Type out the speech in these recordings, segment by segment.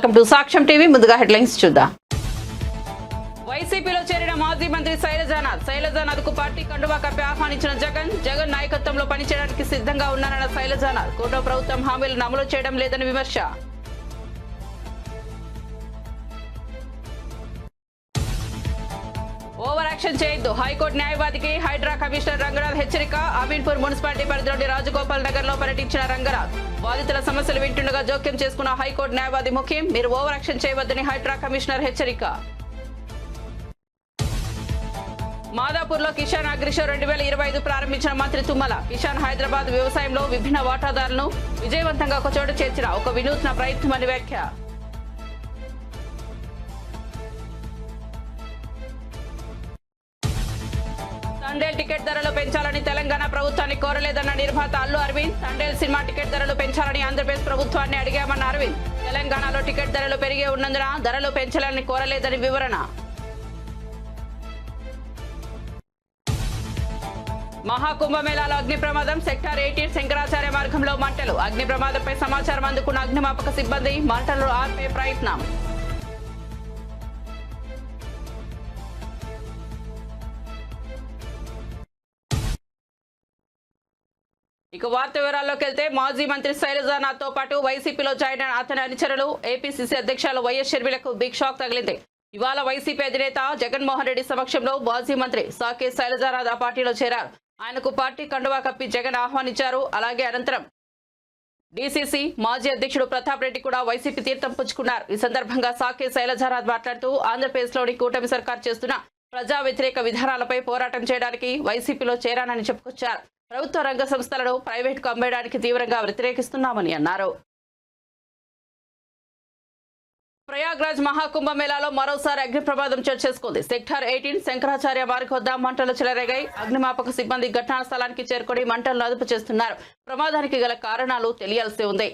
Welcome to సాక్ష్యం TV. ముందుగా headlines చూద్దాం. వైసీపీలో చేరిన మాజీ మంత్రి శైలజానాథ్కు పార్టీ కండువా కప్పి ఆహ్వానించిన జగన్ నాయకత్వంలో పనిచేయడానికి సిద్ధంగా ఉన్నారన్న శైలజానాథ్. కూటమి ప్రభుత్వం హామీలను అమలు చేయడం లేదని విమర్శ. ఓవర్ యాక్షన్ చేయొద్దు, హైకోర్టు న్యాయవాదికి హైడ్రా కమిషనర్ రంగనాథ్ హెచ్చరిక. అమీన్పూర్ మున్సిపాలిటీ పరిధిలోని రాజగోపాల్ నగర్ లో పర్యటించిన రంగనాథ్. బాధితుల సమస్యలు వింటుండగా జోక్యం చేసుకున్న హైకోర్టు న్యాయవాది ముఖ్యం, మీరు ఓవర్ యాక్షన్ చేయవద్దని హైడ్రా కమిషనర్ హెచ్చరిక. మాదాపూర్ లో కిసాన్ అగ్రిషో 2025 ప్రారంభించిన మంత్రి తుమ్మల. కిసాన్ హైదరాబాద్ వ్యవసాయంలో విభిన్న వాటాదారులను విజయవంతంగా ఒకచోట చేర్చిన ఒక వినూత్న ప్రయత్నమని వ్యాఖ్య. తండేల్ టికెట్ ధరలు పెంచాలని తెలంగాణ ప్రభుత్వాన్ని కోరలేదన్న నిర్మాత అల్లు అరవింద్. తండేల్ సినిమా టికెట్ ధరలు పెంచాలని ఆంధ్రప్రదేశ్ ప్రభుత్వాన్ని అడిగామన్న అరవింద్. తెలంగాణలో టికెట్ ధరలు పెరిగే ఉన్నందున ధరలు పెంచాలని కోరలేదని వివరణ. మహాకుంభమేళాలో అగ్ని ప్రమాదం. సెక్టార్ 18 శంకరాచార్య మార్గంలో మంటలు. అగ్ని ప్రమాదంపై సమాచారం అందుకున్న అగ్నిమాపక సిబ్బంది మంటలు ఆర్పే ప్రయత్నం. ఇక వార్త వివరాల్లోకి వెళ్తే, మాజీ మంత్రి శైలజానాథ్ తో పాటు వైసీపీలో జాయిన్ అయిన అతని అనుచరులు ఏపీసీసీ అధ్యక్షులు వైఎస్ షర్మిలకు బిగ్ షాక్ తగిలింది. ఇవాళ వైసీపీ అధినేత జగన్మోహన్ రెడ్డి సమక్షంలో మాజీ మంత్రి సాకే శైలజానాథ్ ఆ పార్టీలో చేరారు. ఆయనకు పార్టీ కండువా కప్పి జగన్ ఆహ్వానించారు. అలాగే అనంతరం డీసీసీ మాజీ అధ్యక్షుడు ప్రతాప్ రెడ్డి కూడా వైసీపీ తీర్థం పుచ్చుకున్నారు. ఈ సందర్భంగా సాకే శైలజానాథ్ మాట్లాడుతూ ఆంధ్రప్రదేశ్లోని కూటమి సర్కార్ చేస్తున్న ప్రజా వ్యతిరేక విధానాలపై పోరాటం చేయడానికి వైసీపీలో చేరానని చెప్పుకొచ్చారు. ప్రభుత్వ రంగ సంస్థలను ప్రైవేటుకు అమ్మేయడానికి తీవ్రంగా వ్యతిరేకిస్తున్నామని అన్నారు. ప్రయాగ్రాజ్ మహాకుంభమేళాలో మరోసారి అగ్ని ప్రమాదం చోటు చేసుకుంది. సెక్టార్ 18 శంకరాచార్య మార్గం వద్ద మంటలు చెలరేగాయి. అగ్నిమాపక సిబ్బంది ఘటనా స్థలానికి చేరుకుని మంటలను అదుపు చేస్తున్నారు. ప్రమాదానికి గల కారణాలు తెలియాల్సి ఉంది.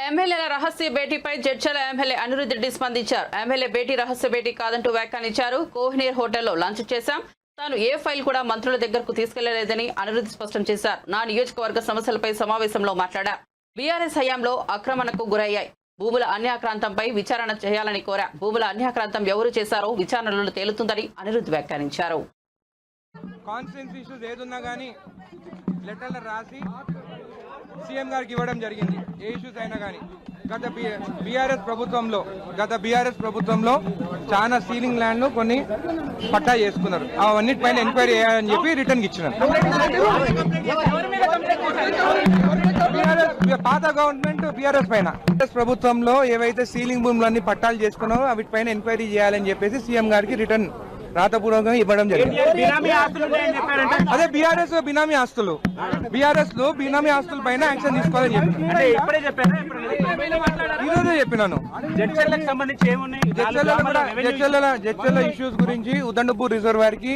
ఎమ్మెల్యేల రహస్య భేటీపై జడ్చల ఎమ్మెల్యే అనిరుద్ రెడ్డి స్పందించారు. ఎమ్మెల్యే భేటీ రహస్య భేటీ కాదంటూ వ్యాఖ్యానించారు. కోహినీర్ హోటల్లో లంచ్ చేశాం, తాను ఏ ఫైల్ కూడా మంత్రుల దగ్గరకు తీసుకెళ్లలేదని అనిరుద్ స్పష్టం చేశారు. నా నియోజకవర్గ సమస్యలపై సమావేశంలో మాట్లాడారు. బీఆర్ఎస్ హయాంలో ఆక్రమణకు గురయ్యాయి, భూముల అన్యాక్రాంతంపై విచారణ చేయాలని కోరా. భూముల అన్యాక్రాంతం ఎవరు చేశారో విచారణలో తేలుతుందని అనిరుద్ వ్యాఖ్యానించారు. కాన్స్టిట్యూన్సీ ఇష్యూస్ ఏదున్నా కానీ లెటర్లు రాసి సీఎం గారికి ఇవ్వడం జరిగింది. ఏ ఇష్యూస్ అయినా కానీ గత బీఆర్ఎస్ ప్రభుత్వంలో చాలా సీలింగ్ ల్యాండ్లు కొన్ని పట్టా చేసుకున్నారు. అవన్నిటిపైన ఎంక్వైరీ చేయాలని చెప్పి రిటర్న్ ఇచ్చినారు. పాత గవర్నమెంట్ బీఆర్ఎస్ పైన ప్రభుత్వంలో ఏవైతే సీలింగ్ భూములన్నీ పట్టాలు చేసుకున్నారో వీటిపైన ఎంక్వైరీ చేయాలని చెప్పేసి సీఎం గారికి రిటర్న్ రాతపూర్వకంగా ఇవ్వడం జరిగింది. అదే బీఆర్ఎస్ బినామీ ఆస్తులు, బీఆర్ఎస్ లో బినామీ ఆస్తుల పైన యాక్షన్ తీసుకోవాలని ఈరోజే చెప్పినాను. జడ్చర్ల ఇష్యూస్ గురించి ఉదండపూర్ రిజర్వాయర్ కి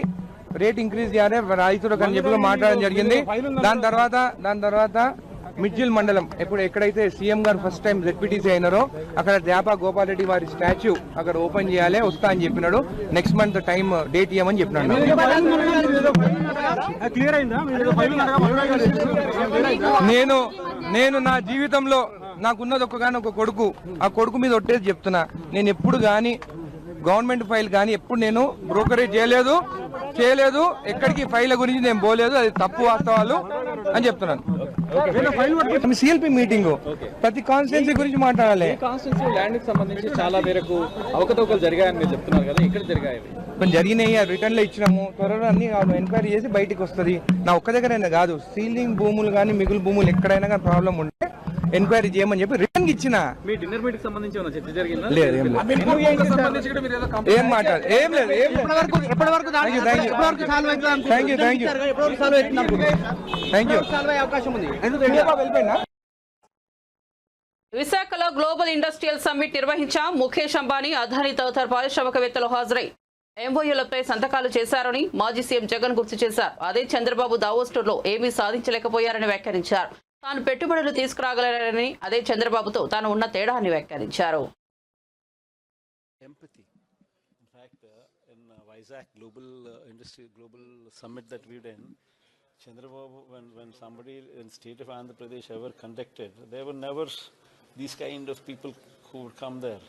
రేట్ ఇంక్రీజ్ చేయాలి రైతులకు అని చెప్పి మాట్లాడడం జరిగింది. దాని తర్వాత మిడ్జిల్ మండలం ఎక్కడైతే సీఎం గారు ఫస్ట్ టైం జెడ్పీటీసీ అయినారో అక్కడ ద్యాపా గోపాల్ రెడ్డి వారి స్టాచ్యూ అక్కడ ఓపెన్ చేయాలి, వస్తా అని చెప్పినాడు. నెక్స్ట్ మంత్ టైం డేట్ ఇవ్వమని చెప్పినాడు. నేను నా జీవితంలో నాకున్నది ఒక కొడుకు, ఆ కొడుకు మీద ఒట్టేసి చెప్తున్నా, నేను ఎప్పుడు గాని గవర్నమెంట్ ఫైల్ కానీ ఎప్పుడు నేను బ్రోకరేజ్ చేయలేదు. ఎక్కడికి ఫైల్ గురించి నేను పోలేదు. అది తప్పు వాస్తవాలు అని చెప్తున్నాను. సిఎల్పి మీటింగ్ ప్రతి కాన్స్టిట్యున్సీ గురించి మాట్లాడాలి. కాన్స్టిట్యున్సీ ల్యాండ్ కి సంబంధించి చాలా మేరకు అవకతవకలు జరిగాయని మీరు చెప్తున్నారు కదా, ఇక్కడ జరిగాయి? కొన్ని జరిగినాయి, రిటర్న్ లో ఇచ్చినాము. త్వరలో అన్ని ఎంక్వైరీ చేసి బయటకు వస్తుంది. నా ఒక్క దగ్గరైనా కాదు, సీలింగ్ భూములు కానీ మిగులు భూములు ఎక్కడైనా కానీ ప్రాబ్లం ఉంటే ఎంక్వైరీ చేయమని చెప్పి రిటర్న్ ఇచ్చిన. మీ డిన్నర్ మీటింగ్ సంబంధించి చర్చ జరిగిందా? లేదు, ఏం మాట్లాడు, ఏం లేదు. విశాఖలో గ్లోబల్ ఇండస్ట్రియల్ సమ్మిట్ నిర్వహించాం. ముఖేష్ అంబానీ, అదానీ తదితర పారిశ్రామికవేత్తలు హాజరై ఎంఓయూలపై సంతకాలు చేశారని మాజీ సీఎం జగన్ గుర్తు చేశారు. అదే చంద్రబాబు దావోస్ టూర్లో ఏమీ సాధించలేకపోయారని వ్యాఖ్యానించారు. తాను పెట్టుబడులు తీసుకురాగలరని, అదే చంద్రబాబుతో తాను ఉన్న తేడాన్ని వ్యాఖ్యానించారు. Chandrababu, when somebody in state of Andhra Pradesh ever conducted, there were never these kind of people who would come there.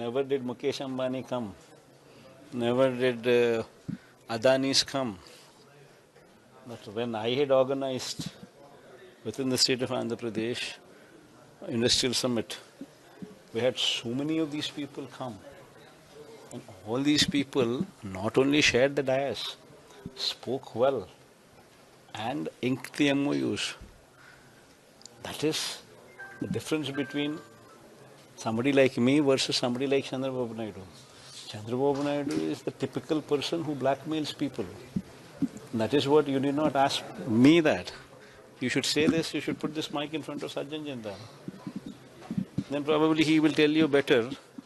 Never did Mukesh Ambani come. Never did Adani's come. But when I had organized within the state of Andhra Pradesh Industrial Summit, we had so many of these people come. And all these people not only shared the dais, spoke well, and inked the MOUs. That is the difference between somebody like me versus somebody like Chandrababu Naidu. Chandrababu Naidu is the typical person who blackmails people. That is what you did not ask me that. You should say this, you should put this mic in front of Sajjan Jindal. Then probably he will tell you better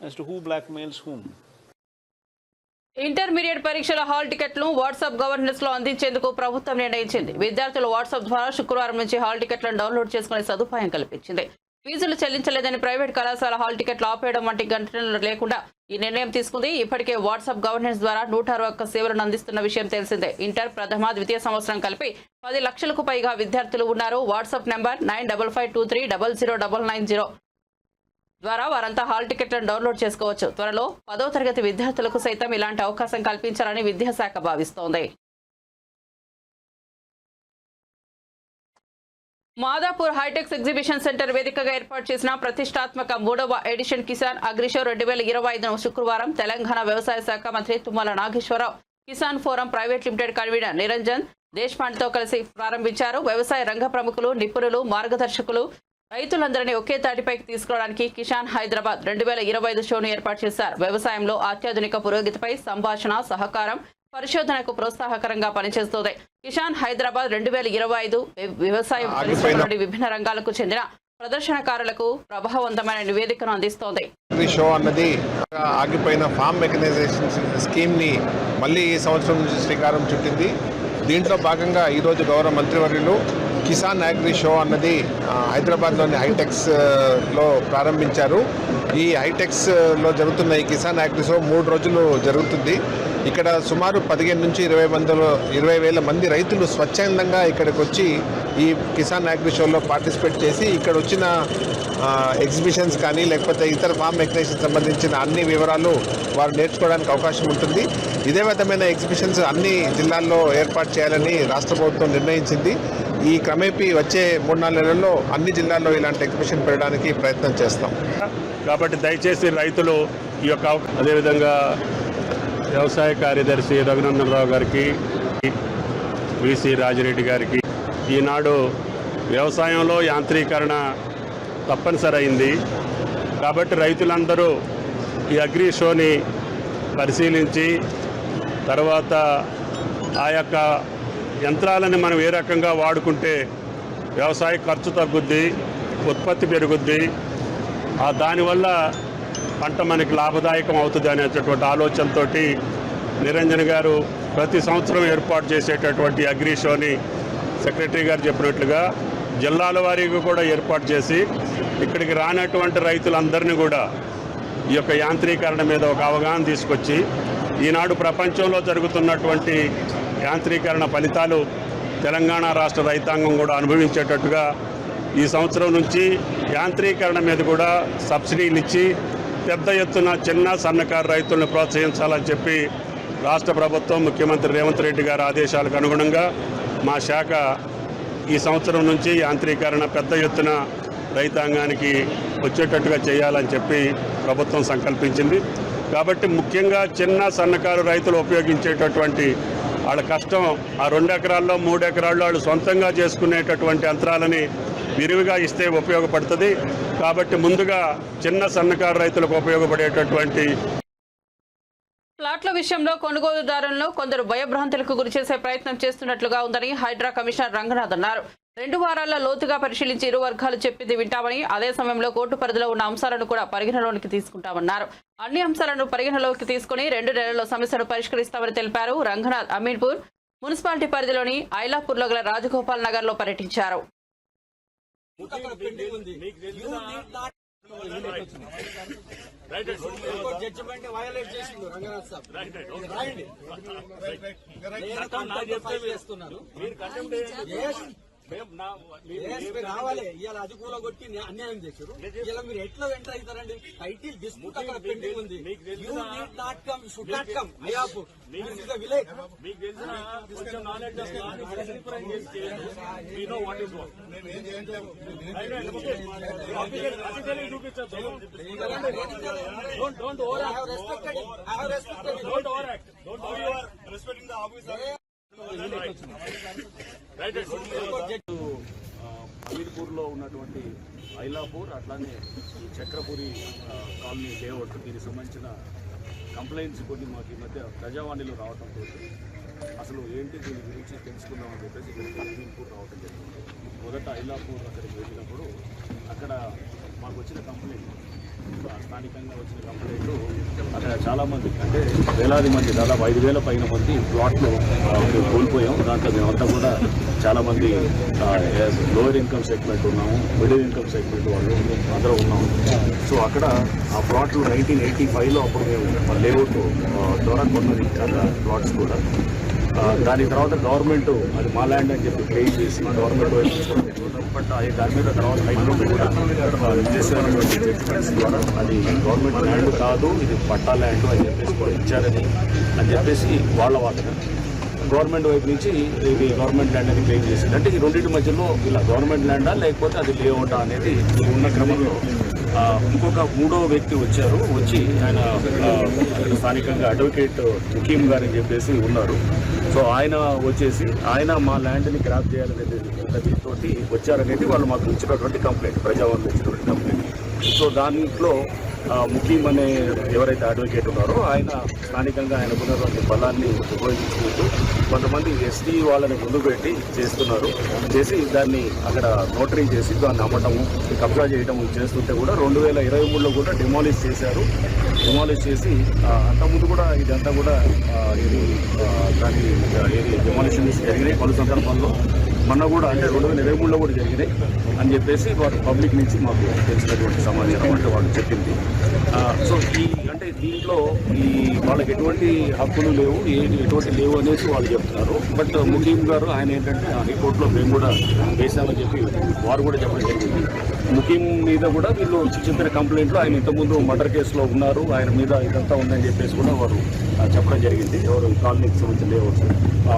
as to who blackmails whom. Intermediate పరీక్షల hall టికెట్లను WhatsApp governance లో అందించేందుకు ప్రభుత్వం నిర్ణయించింది. విద్యార్థులు WhatsApp ద్వారా శుక్రవారం నుంచి హాల్ టికెట్లను డౌన్లోడ్ చేసుకునే సదుపాయం కల్పించింది. ఫీజులు చెల్లించలేదని ప్రైవేట్ కళాశాల హాల్ టికెట్లు ఆపేయడం వంటి ఘటనలు లేకుండా ఈ నిర్ణయం తీసుకుంది. ఇప్పటికే వాట్సాప్ గవర్నెన్స్ ద్వారా 161 సేవలను అందిస్తున్న విషయం తెలిసిందే. ఇంటర్, ప్రథమ, ద్వితీయ సంవత్సరం కలిపి 10 లక్షలకు పైగా విద్యార్థులు ఉన్నారు. వాట్సాప్ నెంబర్ 9552300990 ద్వారా వారంతా హాల్ టికెట్లను డౌన్లోడ్ చేసుకోవచ్చు. త్వరలో 10వ తరగతి విద్యార్థులకు సైతం ఇలాంటి అవకాశం కల్పించాలని విద్యాశాఖ భావిస్తోంది. మాదాపూర్ హైటెక్స్ ఎగ్జిబిషన్ సెంటర్ వేదికగా ఏర్పాటు చేసిన ప్రతిష్టాత్మక 3వ ఎడిషన్ కిసాన్ అగ్రిషో 2025ను శుక్రవారం తెలంగాణ వ్యవసాయ శాఖ మంత్రి Tummala Nageswararao Kisan Forum private limited convener Niranjan దేశ్పాండ్తో కలిసి ప్రారంభించారు. వ్యవసాయ రంగ ప్రముఖులు, నిపుణులు, మార్గదర్శకులు, రైతులందరినీ ఒకే తాటిపైకి తీసుకురావడానికి కిసాన్ హైదరాబాద్ 2025 షోను ఏర్పాటు చేశారు. వ్యవసాయంలో అత్యాధునిక పురోగతిపై సంభాషణ, సహకారం, పరిశోధనకు ప్రోత్సాహకరంగా పనిచేస్తోంది. కిసాన్ హైదరాబాద్ 2025 వ్యవసాయం, పరిశ్రమలోని విభిన్న రంగాలకు చెందిన ప్రదర్శనకారులకు ప్రభావవంతమైన నివేదికను అందిస్తోంది. షో అన్నది ఆగిపోయిన ఫార్మ్ మెకనైజేషన్ స్కీమ్ ని మళ్ళీ ఈ సంవత్సరం నుంచి శ్రీకారం చుట్టింది. దీంట్లో భాగంగా ఈరోజు గౌరవ మంత్రివర్యులు కిసాన్ అగ్రి షో అన్నది హైదరాబాద్లోని హైటెక్స్లో ప్రారంభించారు. ఈ హైటెక్స్లో జరుగుతున్న ఈ కిసాన్ అగ్రి షో 3 రోజులు జరుగుతుంది. ఇక్కడ సుమారు 15 నుంచి 20,000 మంది రైతులు స్వచ్ఛందంగా ఇక్కడికి వచ్చి ఈ కిసాన్ అగ్రి షోలో పార్టిసిపేట్ చేసి ఇక్కడ వచ్చిన ఎగ్జిబిషన్స్ కానీ లేకపోతే ఇతర ఫార్మ్ మెకనైజేషన్ సంబంధించిన అన్ని వివరాలు వారు నేర్చుకోవడానికి అవకాశం ఉంటుంది. ఇదే విధమైన ఎగ్జిబిషన్స్ అన్ని జిల్లాల్లో ఏర్పాటు చేయాలని రాష్ట్ర ప్రభుత్వం నిర్ణయించింది. ఈ క్రమేపీ వచ్చే 3-4 నెలల్లో అన్ని జిల్లాల్లో ఇలాంటి ఎగ్జిబిషన్ పెట్టడానికి ప్రయత్నం చేస్తాం. కాబట్టి దయచేసి రైతులు ఈ యొక్క అదేవిధంగా వ్యవసాయ కార్యదర్శి రఘునందన్ రావు గారికి, విసి రాజిరెడ్డి గారికి, ఈనాడు వ్యవసాయంలో యాంత్రీకరణ తప్పనిసరి అయింది. కాబట్టి రైతులందరూ ఈ అగ్రి షోని పరిశీలించి తర్వాత ఆ యొక్క యంత్రాలను మనం ఏ రకంగా వాడుకుంటే వ్యవసాయ ఖర్చు తగ్గుద్ది, ఉత్పత్తి పెరుగుద్ది, దానివల్ల పంట మనకి లాభదాయకం అవుతుంది అనేటటువంటి ఆలోచనతో నిరంజన్ గారు ప్రతి సంవత్సరం ఏర్పాటు చేసేటటువంటి అగ్రి షోని సెక్రటరీ గారు చెప్పినట్లుగా జిల్లాల వారీగా కూడా ఏర్పాటు చేసి ఇక్కడికి రానటువంటి రైతులందరినీ కూడా ఈ యొక్క యాంత్రీకరణ మీద ఒక అవగాహన తీసుకొచ్చి ఈనాడు ప్రపంచంలో జరుగుతున్నటువంటి యాంత్రీకరణ ఫలితాలు తెలంగాణ రాష్ట్ర రైతాంగం కూడా అనుభవించేటట్టుగా ఈ సంవత్సరం నుంచి యాంత్రీకరణ మీద కూడా సబ్సిడీలు ఇచ్చి పెద్ద ఎత్తున చిన్న సన్నకారు రైతులను ప్రోత్సహించాలని చెప్పి రాష్ట్ర ప్రభుత్వం ముఖ్యమంత్రి రేవంత్ రెడ్డి గారి ఆదేశాలకు అనుగుణంగా మా శాఖ ఈ సంవత్సరం నుంచి యాంత్రీకరణ పెద్ద ఎత్తున రైతాంగానికి వచ్చేటట్టుగా చేయాలని చెప్పి ప్రభుత్వం సంకల్పించింది. కాబట్టి ముఖ్యంగా చిన్న సన్నకారు రైతులు ఉపయోగించేటటువంటి వాళ్ళ కష్టం ఆ 2 ఎకరాల్లో 3 ఎకరాల్లో వాళ్ళు సొంతంగా చేసుకునేటటువంటి యంత్రాలని విరివిగా ఇస్తే ఉపయోగపడుతుంది. కాబట్టి ముందుగా చిన్న సన్నకారు రైతులకు ఉపయోగపడేటటువంటి ప్లాట్ల విషయంలో కొనుగోలుదారులను కొందరు భయభ్రాంతులకు గురిచేసే ప్రయత్నం చేస్తున్నట్లుగా ఉందని హైడ్రా కమిషనర్ రంగనాథ్ అన్నారు. 2 వారాల్లో లోతుగా పరిశీలించి ఇరు వర్గాలు చెప్పింది వింటామని, అదే సమయంలో కోర్టు పరిధిలో ఉన్న అంశాలను కూడా పరిగణలోకి తీసుకుంటామన్నారు. అన్ని అంశాలను పరిగణలోకి తీసుకుని 2 నెలల్లో సమస్యను పరిష్కరిస్తామని తెలిపారు. రంగనాథ్ అమీన్పూర్ మున్సిపాలిటీ పరిధిలోని ఐలాపూర్లో గల రాజగోపాల్ నగర్ లో పర్యటించారు. రావాలి ఇవాళ అది కూల కొట్టి అన్యాయం చేశారు. ఇలా మీరు ఎట్లా ఎంటర్ అవుతారండి? టైటిల్ డిస్ప్యూట్ అక్కడ పెండింగ్ ఉంది. You need not come, should not come. Ayapur village మీకు తెలిసిన కొంచెం నాలెడ్జ్ అమీర్పూర్లో ఉన్నటువంటి ఐలాపూర్ అట్లానే ఈ చక్రపురి కాలనీ లేఅవుట్ దీనికి సంబంధించిన కంప్లైంట్స్ కొన్ని మాకు ఈ మధ్య ప్రజావాణిలో రావడంతో అసలు ఏంటి దీని గురించి తెలుసుకుందామని చెప్పేసి ఇక్కడికి అమీర్పూర్ రావడం జరిగింది. మొదట ఐలాపూర్ అక్కడికి వెళ్ళినప్పుడు అక్కడ మాకు వచ్చిన కంప్లైంట్, స్థానికంగా వచ్చిన కంప్లైంట్ అక్కడ చాలామంది అంటే వేలాది మంది, దాదాపు 5,000 పైన మంది ప్లాట్లు కోల్పోయాం. దాంట్లో మేమంతా కూడా చాలామంది లోయర్ ఇన్కమ్ సెగ్మెంట్ ఉన్నాము, మిడిల్ ఇన్కమ్ సెగ్మెంట్ వాళ్ళు అందరూ ఉన్నాము. సో అక్కడ ఆ ప్లాట్లు 1985లో అప్పుడు మేము లేఅవుట్ ద్వారా కొన్నది చాలా ప్లాట్స్ కూడా. దాని తర్వాత గవర్నమెంట్ అది మా ల్యాండ్ అని చెప్పి క్లెయిమ్ చేసి గవర్నమెంట్ బట్ దాని మీద తర్వాత హైకోర్టు కూడా చేసినటువంటి జడ్జిమెంట్స్ ద్వారా అది గవర్నమెంట్ ల్యాండ్ కాదు, ఇది పట్టా ల్యాండ్ అని చెప్పేసి కూడా ఇచ్చారని చెప్పేసి వాళ్ళ వాదన. గవర్నమెంట్ వైపు నుంచి ఇది గవర్నమెంట్ ల్యాండ్ అని క్లెయిమ్ చేసింది. అంటే ఈ రెండింటి మధ్యలో ఇలా గవర్నమెంట్ ల్యాండా లేకపోతే అది లేఅవుటా అనేది ఉన్న క్రమంలో ఇంకొక 3వ వ్యక్తి వచ్చారు. వచ్చి ఆయన స్థానికంగా అడ్వకేట్ ముఖీం గారని చెప్పేసి ఉన్నారు. సో ఆయన వచ్చేసి ఆయన మా ల్యాండ్ని గ్రాప్ చేయాలనేది దీంతో వచ్చారనేది వాళ్ళు మాకు ఇచ్చినటువంటి కంప్లైంట్, ప్రజావాణిలో ఇచ్చినటువంటి కంప్లైంట్. సో దాంట్లో ముఖీం అనే ఎవరైతే అడ్వకేట్ ఉన్నారో ఆయన స్థానికంగా ఆయనకున్నటువంటి బలాన్ని ఉపయోగించుకుంటూ కొంతమంది ఎస్టీ వాళ్ళని ముందు పెట్టి చేస్తున్నారు. చేసి దాన్ని అక్కడ నోటరీ చేసి దాన్ని అమ్మటము, కబ్జా చేయటము చేస్తుంటే కూడా 2023లో కూడా డిమాలిష్ చేశారు. డిమాలిష్ చేసి అంతకుముందు కూడా ఇదంతా కూడా దాని డిమాలిషన్ జరిగినాయి పలు సందర్భాల్లో. మొన్న కూడా అంటే 2023లో కూడా జరిగినాయి అని చెప్పేసి వారు పబ్లిక్ నుంచి మాకు తెలిసినటువంటి సమాచారం అంటే వాళ్ళు చెప్పింది. సో అంటే దీంట్లో వాళ్ళకి ఎటువంటి హక్కులు లేవు, ఎటువంటి లేవు అనేసి వాళ్ళు చెప్తున్నారు. బట్ ముఖీం గారు ఆయన ఏంటంటే హైకోర్టులో మేము కూడా వేసామని చెప్పి వారు కూడా చెప్పడం జరిగింది. ముఖీం మీద కూడా వీళ్ళు చెప్పిన కంప్లైంట్లో ఆయన ఇంతకుముందు మర్డర్ కేసులో ఉన్నారు, ఆయన మీద ఇదంతా ఉందని చెప్పేసి కూడా వారు చెప్పడం జరిగింది. ఎవరు కాలనీకి సంబంధించిన లేవచ్చు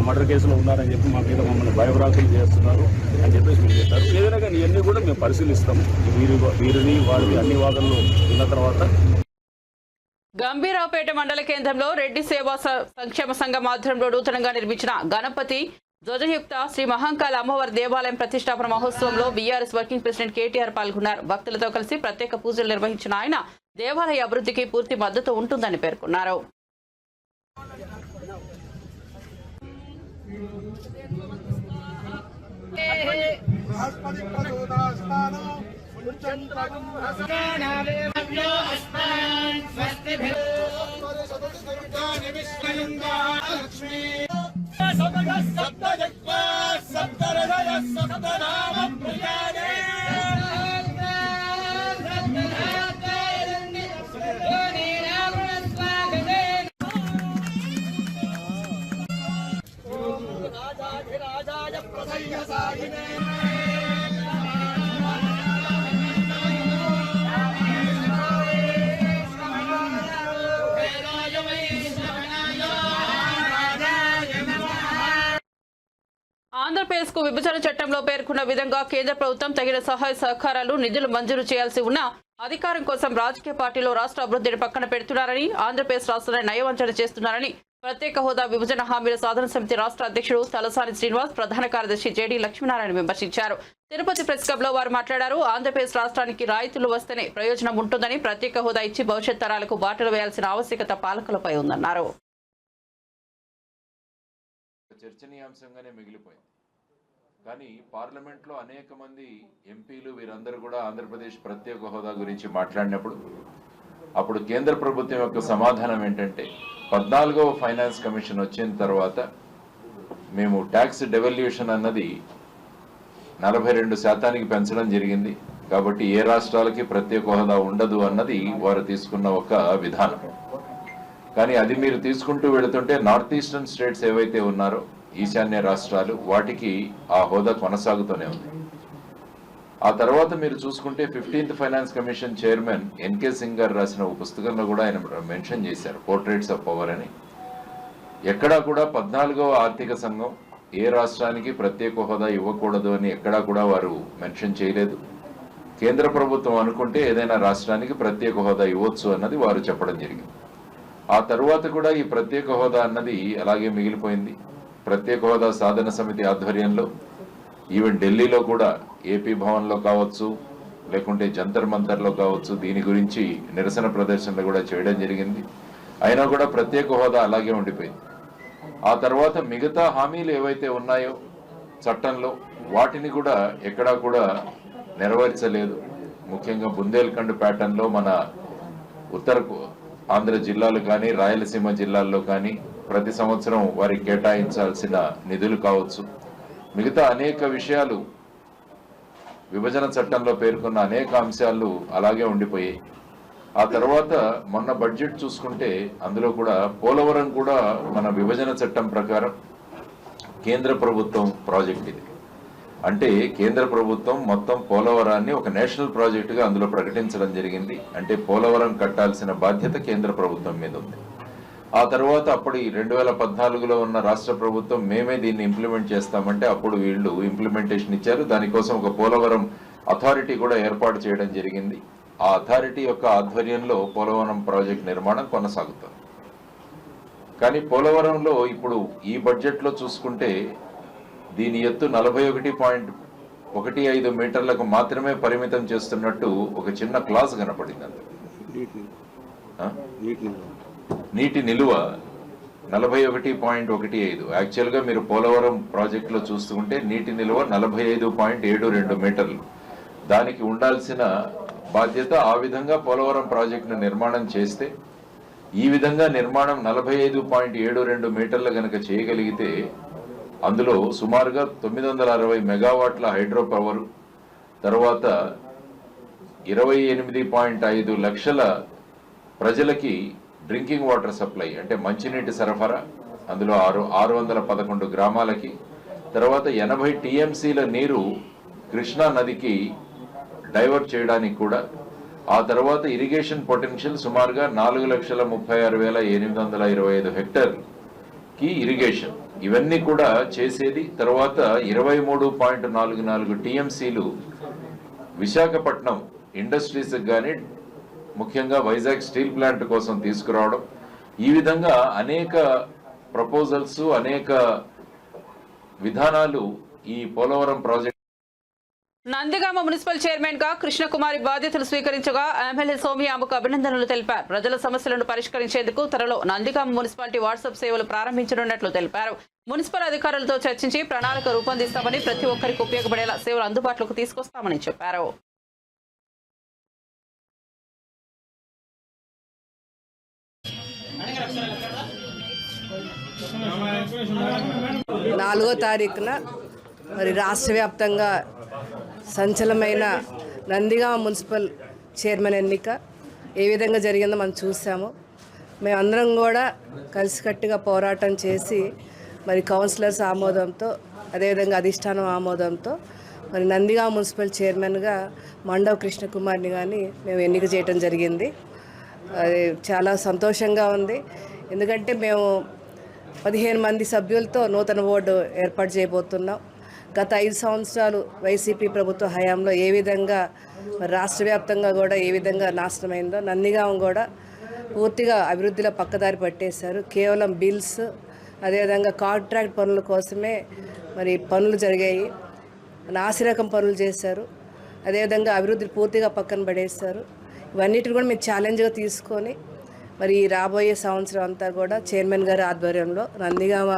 మర్డర్ కేసులో ఉన్నారని చెప్పి మా మీద మమ్మల్ని భయభ్రాంతులు చేస్తున్నారు అని చెప్పేసి మీరు చెప్పారు. ఏదైనా కానీ ఇవన్నీ కూడా మేము పరిశీలిస్తాము. వీరిని వారిని అన్ని వాదనలు విన్న తర్వాత. గంభీరావుపేట మండల కేంద్రంలో రెడ్డి సేవా సంక్షేమ సంఘం ఆధ్వర్యంలో నూతనంగా నిర్మించిన గణపతి ధ్వజయుక్త శ్రీ మహంకాళ అమ్మవారి దేవాలయం ప్రతిష్టాపన మహోత్సవంలో బీఆర్ఎస్ వర్కింగ్ ప్రెసిడెంట్ కేటీఆర్ పాల్గొన్నారు. భక్తులతో కలిసి ప్రత్యేక పూజలు నిర్వహించిన ఆయన దేవాలయ అభివృద్ధికి పూర్తి మద్దతు ఉంటుందని పేర్కొన్నారు. ఆంధ్రప్రదేశ్ కు విభజన చట్టంలో పేర్కొన్న విధంగా కేంద్ర ప్రభుత్వం తగిన సహాయ సహకారాలు నిధులు మంజూరు చేయాల్సి ఉన్న అధికారం కోసం రాజకీయ పార్టీలో రాష్ట్ర అభివృద్ధిని పక్కన పెడుతున్నారని, ఆంధ్రప్రదేశ్ రాష్ట్రాన్ని నయవంచన చేస్తున్నారని ప్రత్యేక హోదా విభజన హామీల సాధన సమితి రాష్ట్ర అధ్యక్షుడు తలసాని శ్రీనివాస్, ప్రధాన కార్యదర్శి జేడీ లక్ష్మీనారాయణ విమర్శించారు. తిరుపతి ప్రెస్ క్లబ్ లో వారు మాట్లాడారు. ఆంధ్రప్రదేశ్ రాష్ట్రానికి రాయితీలు వస్తేనే ప్రయోజనం ఉంటుందని, ప్రత్యేక హోదా ఇచ్చి భవిష్యత్ తరాలకు బాటలు వేయాల్సిన ఆవశ్యకత పాలకులపై ఉందన్నారు. చర్చనీయాంశంగానే మిగిలిపోయింది. కానీ పార్లమెంట్లో అనేక మంది ఎంపీలు వీరందరూ కూడా ఆంధ్రప్రదేశ్ ప్రత్యేక హోదా గురించి మాట్లాడినప్పుడు అప్పుడు కేంద్ర ప్రభుత్వం యొక్క సమాధానం ఏంటంటే 14వ ఫైనాన్స్ కమిషన్ వచ్చిన తర్వాత మేము ట్యాక్స్ డెవల్యూషన్ అన్నది 42% పెంచడం జరిగింది, కాబట్టి ఏ రాష్ట్రాలకి ప్రత్యేక హోదా ఉండదు అన్నది వారు తీసుకున్న ఒక విధానం. కానీ అది మీరు తీసుకుంటూ వెళుతుంటే నార్త్ ఈస్టర్న్ స్టేట్స్ ఏవైతే ఉన్నారో ఈశాన్య రాష్ట్రాలు వాటికి ఆ హోదా కొనసాగుతూనే ఉంది. ఆ తర్వాత మీరు చూసుకుంటే 15th finance commission chairman NK Singh గారు రాసిన ఒక పుస్తకంలో కూడా ఆయన మెన్షన్ చేశారు పోర్ట్రేట్స్ ఆఫ్ పవర్ అని. ఎక్కడా కూడా 14వ ఆర్థిక సంఘం ఏ రాష్ట్రానికి ప్రత్యేక హోదా ఇవ్వకూడదు అని ఎక్కడా కూడా వారు మెన్షన్ చేయలేదు. కేంద్ర ప్రభుత్వం అనుకుంటే ఏదైనా రాష్ట్రానికి ప్రత్యేక హోదా ఇవ్వచ్చు అన్నది వారు చెప్పడం జరిగింది. ఆ తర్వాత కూడా ఈ ప్రత్యేక హోదా అన్నది అలాగే మిగిలిపోయింది. ప్రత్యేక హోదా సాధన సమితి ఆధ్వర్యంలో ఈవెన్ ఢిల్లీలో కూడా ఏపీ భవన్లో కావచ్చు, లేకుంటే జంతర్ మంతర్లో కావచ్చు, దీని గురించి నిరసన ప్రదర్శనలు కూడా చేయడం జరిగింది. అయినా కూడా ప్రత్యేక హోదా అలాగే ఉండిపోయింది. ఆ తర్వాత మిగతా హామీలు ఏవైతే ఉన్నాయో చట్టంలో వాటిని కూడా ఎక్కడా కూడా నెరవేర్చలేదు. ముఖ్యంగా బుందేల్ఖండ్ ప్యాటర్న్లో మన ఉత్తర ఆంధ్ర జిల్లాలు కానీ రాయలసీమ జిల్లాల్లో కానీ ప్రతి సంవత్సరం వారికి కేటాయించాల్సిన నిధులు కావచ్చు, మిగతా అనేక విషయాలు విభజన చట్టంలో పేర్కొన్న అనేక అంశాలు అలాగే ఉండిపోయాయి. ఆ తర్వాత మొన్న బడ్జెట్ చూసుకుంటే అందులో కూడా పోలవరం కూడా మన విభజన చట్టం ప్రకారం కేంద్ర ప్రభుత్వం ప్రాజెక్ట్ ఇది. అంటే కేంద్ర ప్రభుత్వం మొత్తం పోలవరాన్ని ఒక నేషనల్ ప్రాజెక్టుగా అందులో ప్రకటించడం జరిగింది. అంటే పోలవరం కట్టాల్సిన బాధ్యత కేంద్ర ప్రభుత్వం మీద ఉంది. ఆ తర్వాత అప్పుడు 2014లో ఉన్న రాష్ట్ర ప్రభుత్వం మేమే దీన్ని ఇంప్లిమెంట్ చేస్తామంటే అప్పుడు వీళ్ళు ఇంప్లిమెంటేషన్ ఇచ్చారు. దానికోసం ఒక పోలవరం అథారిటీ కూడా ఏర్పాటు చేయడం జరిగింది. ఆ అథారిటీ యొక్క ఆధ్వర్యంలో పోలవరం ప్రాజెక్ట్ నిర్మాణం కొనసాగుతుంది. కానీ పోలవరంలో ఇప్పుడు ఈ బడ్జెట్లో చూసుకుంటే దీని ఎత్తు 41.15 మీటర్లకు మాత్రమే పరిమితం చేస్తున్నట్టు ఒక చిన్న క్లాస్ కనపడింది. అంత నీటి నిలువ 41.15. యాక్చువల్గా మీరు పోలవరం ప్రాజెక్టులో చూసుకుంటే నీటి నిలువ 45.72 మీటర్లు. దానికి ఉండాల్సిన బాధ్యత ఆ విధంగా పోలవరం ప్రాజెక్టును నిర్మాణం చేస్తే ఈ విధంగా నిర్మాణం 45.72 మీటర్లు గనక చేయగలిగితే అందులో సుమారుగా 960 మెగావాట్ల హైడ్రో పవర్, తర్వాత 28.5 లక్షల ప్రజలకి డ్రింకింగ్ వాటర్ సప్లై అంటే మంచినీటి సరఫరా, అందులో 611 గ్రామాలకి, తర్వాత 80 టీఎంసీల నీరు కృష్ణా నదికి డైవర్ట్ చేయడానికి కూడా, ఆ తర్వాత ఇరిగేషన్ పొటెన్షియల్ సుమారుగా 4,36,825 హెక్టార్కి ఇరిగేషన్, ఇవన్నీ కూడా చేసేది. తర్వాత 23.44 టీఎంసీలు విశాఖపట్నం ఇండస్ట్రీస్ కానీ ముఖ్యంగా వైజాగ్ స్టీల్ ప్లాంట్ కోసం తీసుకురావడం, ఈ విధంగా అనేక ప్రపోజల్స్, అనేక విధానాలు ఈ Polavaram project. Nandigama municipal chairman గా కృష్ణకుమారి బాధ్యతలు స్వీకరించగా ఎమ్మెల్యే సోమియాముకు అభినందనలు తెలిపారు. ప్రజల సమస్యలను పరిష్కరించేందుకు త్వరలో నందిగామ మున్సిపాలిటీ వాట్సాప్ సేవలు ప్రారంభించనున్నట్లు తెలిపారు. మున్సిపల్ అధికారులతో చర్చించి ప్రణాళిక రూపొందిస్తామని, ప్రతి ఒక్కరికి ఉపయోగపడేలా సేవలు అందుబాటులోకి తీసుకొస్తామని చెప్పారు. నాలుగో తారీఖున మరి రాష్ట్ర వ్యాప్తంగా సంచలనమైన నందిగామ మున్సిపల్ చైర్మన్ ఎన్నిక ఏ విధంగా జరిగిందో మనం చూసాము. మేమందరం కూడా కలిసికట్టుగా పోరాటం చేసి మరి కౌన్సిలర్స్ ఆమోదంతో, అదేవిధంగా అధిష్టానం ఆమోదంతో మరి నందిగామ మున్సిపల్ చైర్మన్గా మండవ కృష్ణకుమార్ని కానీ మేము ఎన్నిక చేయడం జరిగింది. అది చాలా సంతోషంగా ఉంది. ఎందుకంటే మేము 15 మంది సభ్యులతో నూతన బోర్డు ఏర్పాటు చేయబోతున్నాం. గత 5 సంవత్సరాలు వైసీపీ ప్రభుత్వ హయాంలో ఏ విధంగా రాష్ట్ర వ్యాప్తంగా కూడా ఏ విధంగా నాశనమైందో, నందిగామ కూడా పూర్తిగా అభివృద్ధిలో పక్కదారి పట్టేశారు. కేవలం బిల్స్, అదేవిధంగా కాంట్రాక్ట్ పనుల కోసమే మరి పనులు జరిగాయి. నాసిరకం పనులు చేశారు. అదేవిధంగా అభివృద్ధి పూర్తిగా పక్కన పడేశారు. ఇవన్నిటిని కూడా మేము ఛాలెంజ్గా తీసుకొని మరి రాబోయే సంవత్సరం అంతా కూడా చైర్మన్ గారి ఆధ్వర్యంలో నందిగామ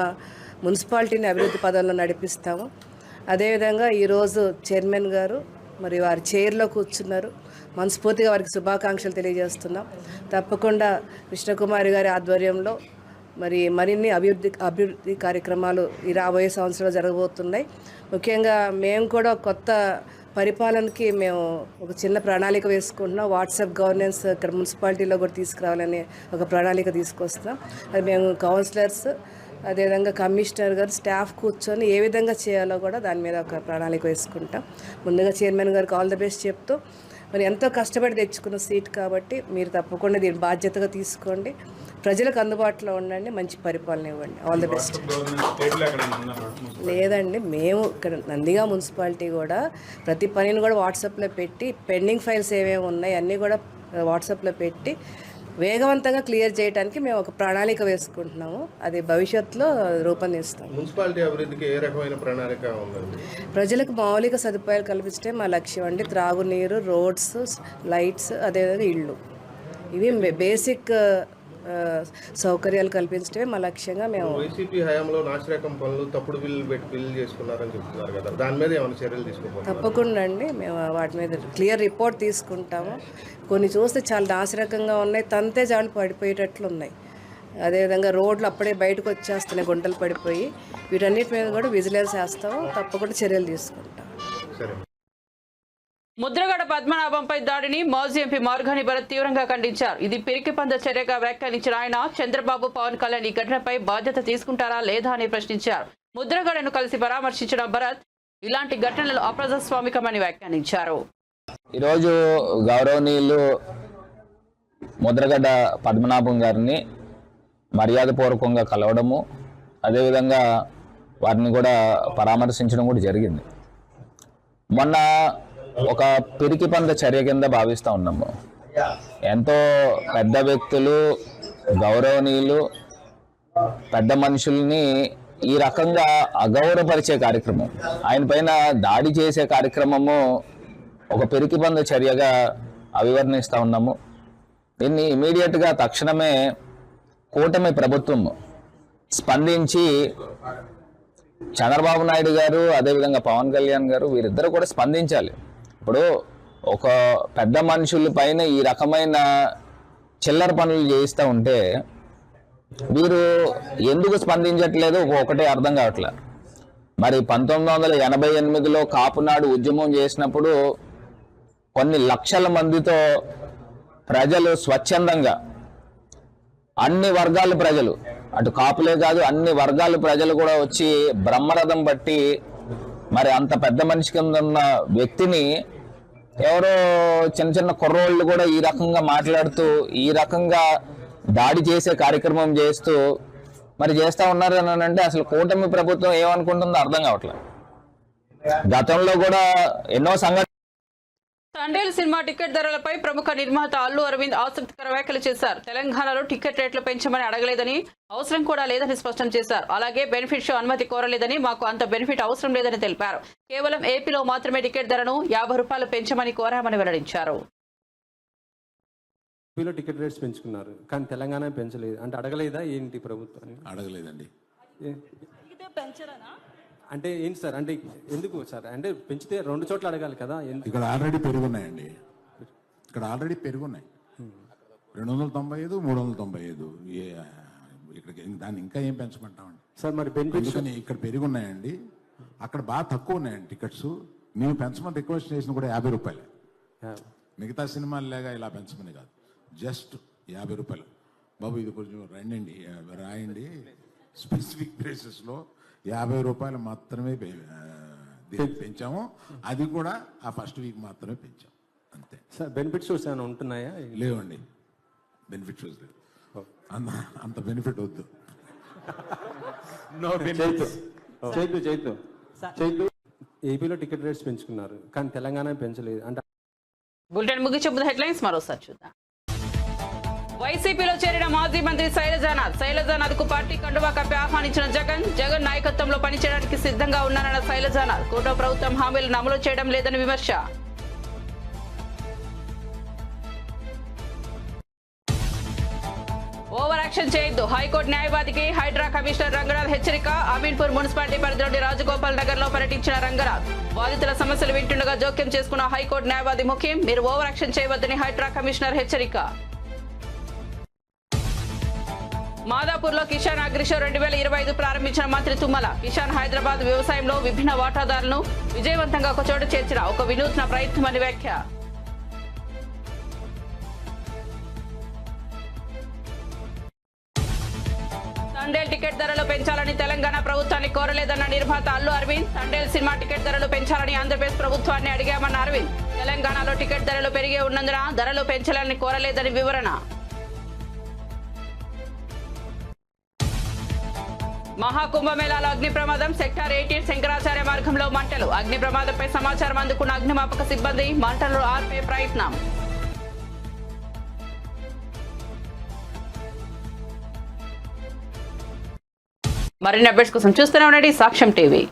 మున్సిపాలిటీని అభివృద్ధి పదంలో నడిపిస్తాము. అదేవిధంగా ఈరోజు చైర్మన్ గారు మరి వారి చైర్లో కూర్చున్నారు. మనస్ఫూర్తిగా వారికి శుభాకాంక్షలు తెలియజేస్తున్నాం. తప్పకుండా కృష్ణకుమారి గారి ఆధ్వర్యంలో మరి మరిన్ని అభివృద్ధి కార్యక్రమాలు ఈ రాబోయే సంవత్సరంలో జరగబోతున్నాయి. ముఖ్యంగా మేము కూడా కొత్త పరిపాలనకి మేము ఒక చిన్న ప్రణాళిక వేసుకుంటున్నాం. వాట్సాప్ గవర్నెన్స్ ఇక్కడ మున్సిపాలిటీలో కూడా తీసుకురావాలని ఒక ప్రణాళిక తీసుకొస్తాం. అది మేము కౌన్సిలర్స్, అదేవిధంగా కమిషనర్ గారు, స్టాఫ్ కూర్చొని ఏ విధంగా చేయాలో కూడా దాని మీద ఒక ప్రణాళిక వేసుకుంటాం. ముందుగా చైర్మన్ గారికి ఆల్ ద బెస్ట్ చెప్తూ, మరి ఎంతో కష్టపడి తెచ్చుకున్న సీట్ కాబట్టి మీరు తప్పకుండా దీన్ని బాధ్యతగా తీసుకోండి, ప్రజలకు అందుబాటులో ఉండండి, మంచి పరిపాలన ఇవ్వండి. All the best. లేదండి, మేము ఇక్కడ నందిగామ మున్సిపాలిటీ కూడా ప్రతి పనిని కూడా వాట్సాప్లో పెట్టి, పెండింగ్ ఫైల్స్ ఏమేమి ఉన్నాయి అన్నీ కూడా వాట్సాప్లో పెట్టి వేగవంతంగా క్లియర్ చేయడానికి మేము ఒక ప్రణాళిక వేసుకుంటున్నాము. అది భవిష్యత్తులో రూపొందిస్తాం. మున్సిపాలిటీ అభివృద్ధికి ఏ రకమైన ప్రణాళిక ఉందండి? ప్రజలకు మౌలిక సదుపాయాలు కల్పించడం మా లక్ష్యం అండి. త్రాగునీరు, రోడ్స్, లైట్స్, అదేవిధంగా ఇళ్ళు, ఇవి బేసిక్ సౌకర్యాలు కల్పించడమే మా లక్ష్యంగా. మేము వైసీపీ హయాంలో నాసిరకం పనులు, తప్పుడు బిల్లు చేసుకున్నారని చెప్తున్నారు కదా, దాని మీద ఏమైనా చర్యలు తీసుకోవాలి? తప్పకుండా అండి, మేము వాటి మీద క్లియర్ రిపోర్ట్ తీసుకుంటాము. కొన్ని చూస్తే చాలా నాసిరకంగా ఉన్నాయి, తంతే జాలు పడిపోయేటట్లు ఉన్నాయి. అదేవిధంగా రోడ్లు అప్పుడే బయటకు వచ్చేస్తున్నాయి గుంటలు పడిపోయి. వీటన్నిటి మీద కూడా విజిలెన్స్ వేస్తాము, తప్పకుండా చర్యలు తీసుకుంటాం. సరే. ముద్రగడ పద్మనాభంపై దాడిని మాజీ ఎంపీ మార్గాని భరత్ తీవ్రంగా ఖండించారు. ఇది పిరికి పంద చర్యగా వ్యాఖ్యానించిన ఆయన చంద్రబాబు, పవన్ కళ్యాణ్ ఈ ఘటనపై బాధ్యత తీసుకుంటారా లేదా అని ప్రశ్నించారు. ముద్రగడను కలిసి పరామర్శించిన భరత్ ఇలాంటి ఘటనలు అప్రజాస్వామికమని వ్యాఖ్యానించారు. ఈరోజు గౌరవనీయులు ముద్రగడ్డ పద్మనాభం గారిని మర్యాదపూర్వకంగా కలవడము, అదేవిధంగా వారిని కూడా పరామర్శించడం కూడా జరిగింది. మొన్న ఒక పిరికి పంద చర్య కింద భావిస్తూ ఉన్నాము. ఎంతో పెద్ద వ్యక్తులు, గౌరవనీయులు, పెద్ద మనుషుల్ని ఈ రకంగా అగౌరవపరిచే కార్యక్రమం, ఆయన పైన దాడి చేసే కార్యక్రమము ఒక పిరికి పంద చర్యగా అభివర్ణిస్తూ ఉన్నాము. దీన్ని ఇమీడియట్గా తక్షణమే కూటమి ప్రభుత్వం స్పందించి చంద్రబాబు నాయుడు గారు, అదేవిధంగా పవన్ కళ్యాణ్ గారు, వీరిద్దరూ కూడా స్పందించాలి. ఇప్పుడు ఒక పెద్ద మనుషుల పైన ఈ రకమైన చిల్లర పనులు చేయిస్తూ ఉంటే వీరు ఎందుకు స్పందించట్లేదు ఒకటే అర్థం కావట్లేదు. మరి 1988లో కాపునాడు ఉద్యమం చేసినప్పుడు కొన్ని లక్షల మందితో ప్రజలు స్వచ్ఛందంగా అన్ని వర్గాల ప్రజలు, అటు కాపులే కాదు అన్ని వర్గాల ప్రజలు కూడా వచ్చి బ్రహ్మరథం బట్టి మరి అంత పెద్ద మనిషి కింద ఉన్న వ్యక్తిని ఎవరో చిన్న చిన్న కుర్రోళ్ళు కూడా ఈ రకంగా మాట్లాడుతూ ఈ రకంగా దాడి చేసే కార్యక్రమం చేస్తూ మరి చేస్తూ ఉన్నారు అని అంటే అసలు కూటమి ప్రభుత్వం ఏమనుకుంటుందో అర్థం కావట్లేదు. గతంలో కూడా ఎన్నో సంఘటనలు. తండేల్ సినిమా టికెట్ ధరలపై ప్రముఖ నిర్మాత అల్లు అరవింద్ ఆసక్తికర వ్యాఖ్యలు చేశారు. తెలంగాణలో టికెట్ రేట్లు పెంచమని అడగలేదని, అవసరం కూడా లేదని స్పష్టం చేశారు. అలాగే బెనిఫిట్ షో అనుమతి కోరలేదని, మాకు అంత బెనిఫిట్ అవసరం లేదని తెలిపారు. కేవలం ఏపీలో మాత్రమే టికెట్ ధరను 50 రూపాయలు పెంచమని కోరామని వెల్లడించారు. ఏపీలో టికెట్ రేట్స్ పెంచుకున్నారు కానీ తెలంగాణ పెంచలేదు అంటే అడగలేదా ఏంటి ప్రభుత్వాన్ని? అడగలేదండి. అంటే ఏంటి సార్, అంటే ఎందుకు సార్, అంటే పెంచితే 2 చోట్ల అడగాలి కదా. ఇక్కడ ఆల్రెడీ పెరుగున్నాయండి, ఇక్కడ ఆల్రెడీ పెరుగున్నాయి 295, 395. ఇక్కడ దాన్ని ఇంకా ఏం పెంచమంటామండి సార్? మరి బెనిఫిట్స్ ఇక్కడ పెరుగున్నాయండి, అక్కడ బాగా తక్కువ ఉన్నాయండి టికెట్స్. మేము పెంచమని రిక్వెస్ట్ చేసిన కూడా 50 రూపాయలే. మిగతా సినిమాలు లేగా ఇలా పెంచమని కాదు, జస్ట్ 50 రూపాయలు. బాబు ఇది కొంచెం రాయండి, స్పెసిఫిక్ ప్లేసెస్లో 50 రూపాయలు మాత్రమే పెంచాము, అది కూడా ఆ ఫస్ట్ వీక్ మాత్రమే పెంచాం అంతే. సార్ బెనిఫిట్ షోస్ ఏమైనా ఉంటున్నాయా? లేవండి, బెనిఫిట్ షోస్ లేవు, అంత బెనిఫిట్ వద్దు. చైతు ఏపీలో టికెట్ రేట్స్ పెంచుకున్నారు కానీ తెలంగాణ పెంచలేదు అంటే. బులెటిన్ ముగించే ముందు హెడ్లైన్స్ మరోసారి చూద్దాం. వైసీపీలో చేరిన మాజీ మంత్రి శైలజానాథ్కు పార్టీ కండువా కప్పి ఆహ్వానించిన జగన్ నాయకత్వంలో పనిచేయడానికి సిద్ధంగా ఉన్నారన్న శైలజానాథ్. కూటమి ప్రభుత్వం హామీలను అమలు చేయడం లేదని విమర్శ. ఓవర్ యాక్షన్ చేయొద్దు, హైకోర్టు న్యాయవాదికి హైడ్రా కమిషనర్ రంగనాథ్ హెచ్చరిక. అమీన్పూర్ మున్సిపాలిటీ పరిధిలోని రాజగోపాల్ నగర్ లో పర్యటించిన రంగనాథ్. బాధితుల సమస్యలు వింటుండగా జోక్యం చేసుకున్న హైకోర్టు న్యాయవాది ముఖ్యం, మీరు ఓవర్ యాక్షన్ చేయవద్దని హైడ్రా కమిషనర్ హెచ్చరిక. మాదాపూర్లో కిసాన్ అగ్రిషో 2025 ప్రారంభించిన మంత్రి తుమ్మల. కిసాన్ హైదరాబాద్ వ్యవసాయంలో విభిన్న వాటాదారులను విజయవంతంగా ఒక చోట చేర్చిన ఒక వినూత్న ప్రయత్నమని వ్యాఖ్య. తండేల్ టికెట్ ధరలు పెంచాలని తెలంగాణ ప్రభుత్వాన్ని కోరలేదన్న నిర్మాత అల్లు అరవింద్. తండేల్ సినిమా టికెట్ ధరలు పెంచాలని ఆంధ్రప్రదేశ్ ప్రభుత్వాన్ని అడిగామన్న అరవింద్. తెలంగాణలో టికెట్ ధరలు పెరిగే ఉన్నందున ధరలు పెంచాలని కోరలేదని వివరణ. మహాకుంభమేళాలో అగ్ని ప్రమాదం. సెక్టార్ 18 శంకరాచార్య మార్గంలో మంటలు. అగ్ని ప్రమాదంపై సమాచారం అందుకున్న అగ్నిమాపక సిబ్బంది మంటలు ఆర్పే ప్రయత్నం. మరిన్ని అప్డేట్స్ కోసం చూస్తూనే ఉండండి సాక్ష్యం టీవీ.